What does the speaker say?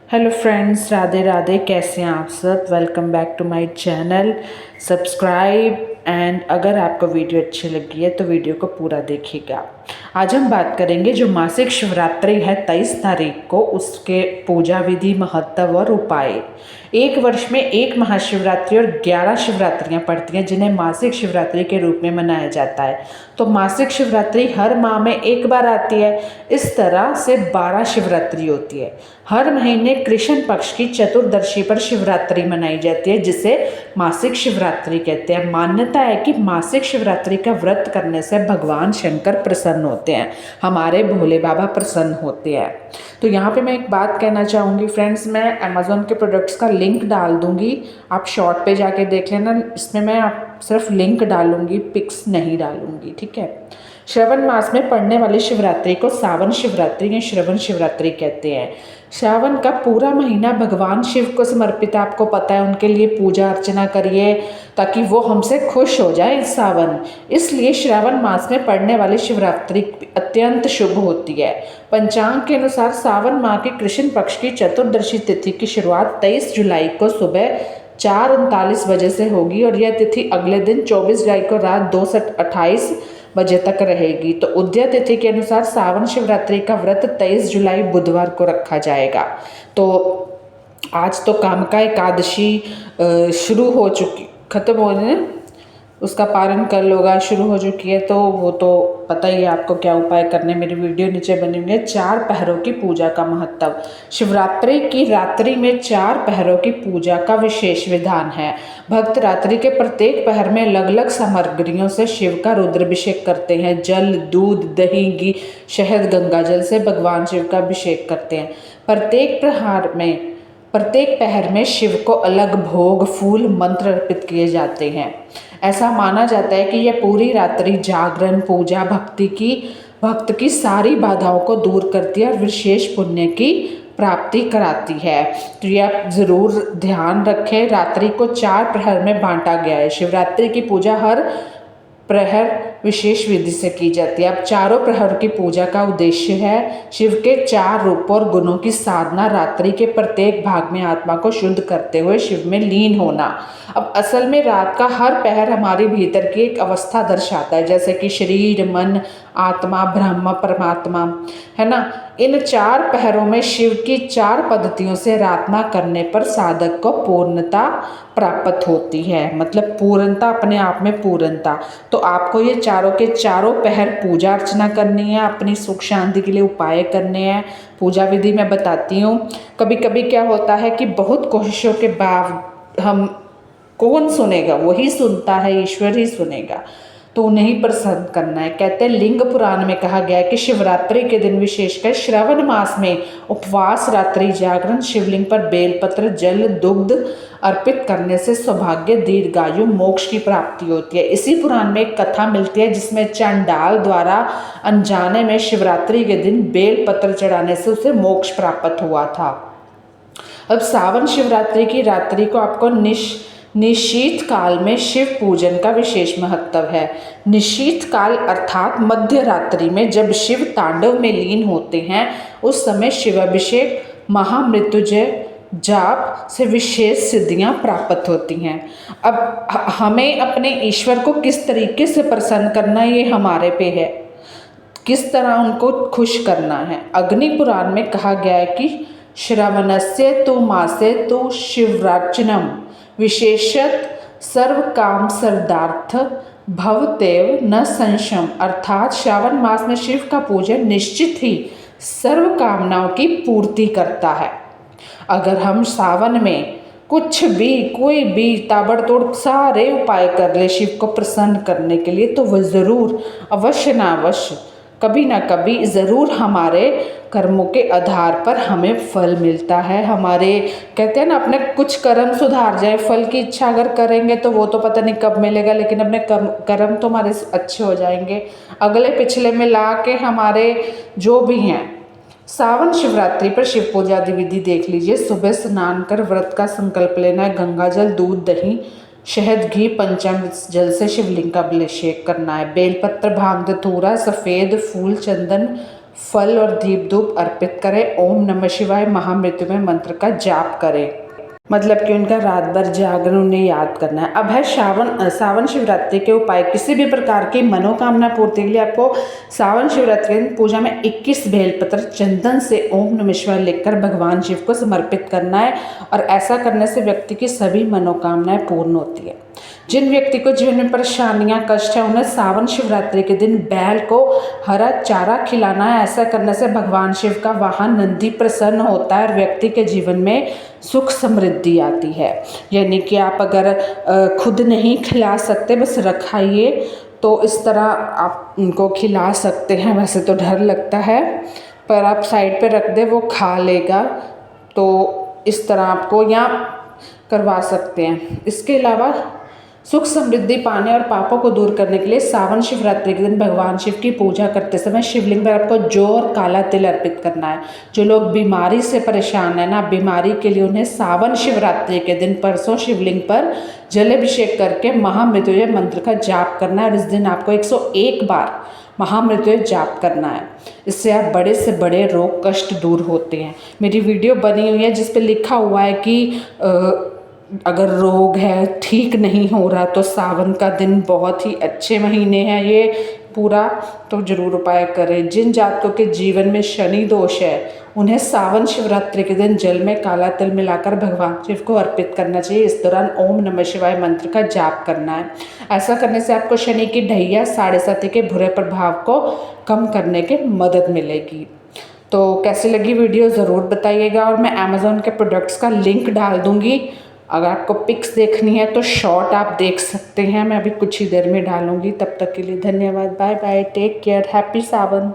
Hello friends, Radhe Radhe. कैसे हैं आप सब? Welcome back to my channel. Subscribe and अगर आपको वीडियो अच्छी लगी है तो वीडियो को पूरा देखिएगा। आज हम बात करेंगे जो मासिक शिवरात्रि है 23 तारीख को, उसके पूजा विधि, महत्व और उपाय। एक वर्ष में एक महाशिवरात्रि और 11 शिवरात्रियां पड़ती हैं जिन्हें मासिक शिवरात्रि के रूप में मनाया जाता है। तो मासिक शिवरात्रि हर माह में एक बार आती है। इस तरह से 12 शिवरात्रि होती है। हर महीने कृष्ण पक्ष की चतुर्दशी पर शिवरात्रि मनाई जाती है जिसे मासिक शिवरात्रि कहते हैं। मान्यता है कि मासिक शिवरात्रि का व्रत करने से भगवान शंकर प्रसन्न होते हैं, हमारे भोले बाबा प्रसन्न होते हैं। तो यहाँ पे मैं एक बात कहना चाहूँगी फ्रेंड्स, मैं अमेज़ॉन के प्रोडक्ट्स का लिंक डाल दूँगी, आप शॉर्ट पे जाके देख लेना। इसमें मैं आप सिर्फ लिंक डालूँगी, पिक्स नहीं डालूँगी, ठीक है। श्रवण मास में पड़ने वाली शिवरात्रि को सावन शिवरात्रि या श्रवण शिवरात्रि कहते हैं। श्रावण का पूरा महीना भगवान शिव को समर्पित है। आपको पता है, उनके लिए पूजा अर्चना करिए ताकि वो हमसे खुश हो जाए इस सावन। इसलिए श्रावण मास में पड़ने वाली शिवरात्रि अत्यंत शुभ होती है। पंचांग के अनुसार सावन माह के कृष्ण पक्ष की चतुर्दशी तिथि की शुरुआत 23 जुलाई को सुबह 4:39 बजे से होगी और यह तिथि अगले दिन 24 जुलाई को रात 2:28 बजे तक रहेगी। तो उदय तिथि के अनुसार सावन शिवरात्रि का व्रत 23 जुलाई बुधवार को रखा जाएगा। तो आज तो कामका एकादशी शुरू हो चुकी, खत्म हो गई, उसका पारण कल होगा, शुरू हो चुकी है। तो वो तो पता ही है आपको क्या उपाय करने। मेरी वीडियो नीचे बनी हुई है। 4 पहरों की पूजा का महत्व। शिवरात्रि की रात्रि में 4 पहरों की पूजा का विशेष विधान है। भक्त रात्रि के प्रत्येक पहर में अलग अलग सामग्रियों से शिव का रुद्राभिषेक करते हैं। जल, दूध, दही, घी, शहद, गंगा जल से भगवान शिव का अभिषेक करते हैं। प्रत्येक पहर में शिव को अलग भोग, फूल, मंत्र अर्पित किए जाते हैं। ऐसा माना जाता है कि यह पूरी रात्रि जागरण, पूजा, भक्त की सारी बाधाओं को दूर करती है और विशेष पुण्य की प्राप्ति कराती है। तो ये आप ज़रूर ध्यान रखें। रात्रि को 4 प्रहर में बांटा गया है। शिवरात्रि की पूजा हर प्रहर विशेष विधि से की जाती है। अब चारों प्रहर की पूजा का उद्देश्य है शिव के 4 रूपों और गुणों की साधना, रात्रि के प्रत्येक भाग में आत्मा को शुद्ध करते हुए शिव में लीन होना। अब असल में रात का हर पहर हमारे भीतर की एक अवस्था दर्शाता है, जैसे कि शरीर, मन, आत्मा, ब्रह्म, परमात्मा, है ना। इन 4 पहरों में शिव की 4 पद्धतियों से आराधना करने पर साधक को पूर्णता प्राप्त होती है। मतलब पूर्णता, अपने आप में पूर्णता। तो आपको ये चारों के चारों पहर पूजा अर्चना करनी है, अपनी सुख शांति के लिए उपाय करने हैं। पूजा विधि मैं बताती हूँ। कभी कभी क्या होता है कि बहुत कोशिशों के बाद हम, कौन सुनेगा, वही सुनता है, ईश्वर ही सुनेगा, तो उन्हें ही प्रसन्न करना है। कहते हैं लिंग पुराण में कहा गया है कि शिवरात्रि के दिन विशेषकर श्रावण मास में उपवास, रात्रि जागरण, शिवलिंग पर बेलपत्र, जल, दुग्ध अर्पित करने से सौभाग्य, दीर्घायु, मोक्ष की प्राप्ति होती है। इसी पुराण में एक कथा मिलती है जिसमें चंडाल द्वारा अनजाने में शिवरात्रि के दिन बेलपत्र चढ़ाने से उसे मोक्ष प्राप्त हुआ था। अब सावन शिवरात्रि की रात्रि को आपको निशीथ काल में शिव पूजन का विशेष महत्व है। निशीथ काल अर्थात मध्य रात्रि में जब शिव तांडव में लीन होते हैं, उस समय शिवाभिषेक, महामृत्युंजय जाप से विशेष सिद्धियां प्राप्त होती हैं। अब हमें अपने ईश्वर को किस तरीके से प्रसन्न करना, ये हमारे पे है, किस तरह उनको खुश करना है। अग्नि पुराण में कहा गया है कि श्रवणस्य तु मासे तु शिवरार्चनम विशेषत सर्व काम सर्दार्थ भवतेव न संशम। अर्थात श्रावण मास में शिव का पूजन निश्चित ही सर्व कामनाओं की पूर्ति करता है। अगर हम सावन में कुछ भी, कोई भी ताबड़तोड़ सारे उपाय कर ले शिव को प्रसन्न करने के लिए, तो वह ज़रूर, अवश्य ना अवश्य, कभी ना कभी ज़रूर हमारे कर्मों के आधार पर हमें फल मिलता है। हमारे, कहते हैं ना, अपने कुछ कर्म सुधार जाए, फल की इच्छा अगर करेंगे तो वो तो पता नहीं कब मिलेगा, लेकिन अपने कर्म तो हमारे अच्छे हो जाएंगे, अगले पिछले में ला के हमारे जो भी हैं। सावन शिवरात्रि पर शिव पूजा आदि विधि देख लीजिए। सुबह स्नान कर व्रत का संकल्प लेना है। गंगा जल, दूध, दही, शहद, घी, पंचामृत जल से शिवलिंग का अभिषेक करना है। बेलपत्र, भांग, धतूरा, सफ़ेद फूल, चंदन, फल और दीप धूप अर्पित करें। ओम नमः शिवाय महामृत्युंजय मंत्र का जाप करें। मतलब कि उनका रात भर जागरण उन्हें याद करना है। अब है सावन शिवरात्रि के उपाय। किसी भी प्रकार की मनोकामना पूर्ति के लिए आपको सावन शिवरात्रि के दिन पूजा में 21 बेलपत्र चंदन से ओम नमः शिवाय लिखकर भगवान शिव को समर्पित करना है, और ऐसा करने से व्यक्ति की सभी मनोकामनाएं पूर्ण होती है। जिन व्यक्ति को जीवन में परेशानियां कष्ट है, उन्हें सावन शिवरात्रि के दिन बैल को हरा चारा खिलाना है। ऐसा करने से भगवान शिव का वाहन नंदी प्रसन्न होता है और व्यक्ति के जीवन में सुख समृद्धि आती है। यानी कि आप अगर खुद नहीं खिला सकते, बस रखाइए, तो इस तरह आप उनको खिला सकते हैं। वैसे तो डर लगता है, पर आप साइड पे रख दे, वो खा लेगा, तो इस तरह आपको यहाँ करवा सकते हैं। इसके अलावा सुख समृद्धि पाने और पापों को दूर करने के लिए सावन शिवरात्रि के दिन भगवान शिव की पूजा करते समय शिवलिंग पर आपको जौ और काला तिल अर्पित करना है। जो लोग बीमारी से परेशान है ना, बीमारी के लिए उन्हें सावन शिवरात्रि के दिन परसों शिवलिंग पर जलाभिषेक करके महामृत्युंजय मंत्र का जाप करना है, और इस दिन आपको 101 बार महामृत्युंजय जाप करना है। इससे आप बड़े से बड़े रोग कष्ट दूर होते हैं। मेरी वीडियो बनी हुई है जिस पे लिखा हुआ है कि अगर रोग है, ठीक नहीं हो रहा, तो सावन का दिन बहुत ही अच्छे महीने हैं ये पूरा, तो जरूर उपाय करें। जिन जातकों के जीवन में शनि दोष है, उन्हें सावन शिवरात्रि के दिन जल में काला तिल मिलाकर भगवान शिव को अर्पित करना चाहिए। इस दौरान ओम नमः शिवाय मंत्र का जाप करना है। ऐसा करने से आपको शनि की ढैया 7.5 के बुरे प्रभाव को कम करने की मदद मिलेगी। तो कैसी लगी वीडियो ज़रूर बताइएगा, और मैं अमेज़ॉन के प्रोडक्ट्स का लिंक डाल दूँगी। अगर आपको पिक्स देखनी है तो शॉर्ट आप देख सकते हैं, मैं अभी कुछ ही देर में डालूंगी। तब तक के लिए धन्यवाद, bye bye, take care, happy सावन।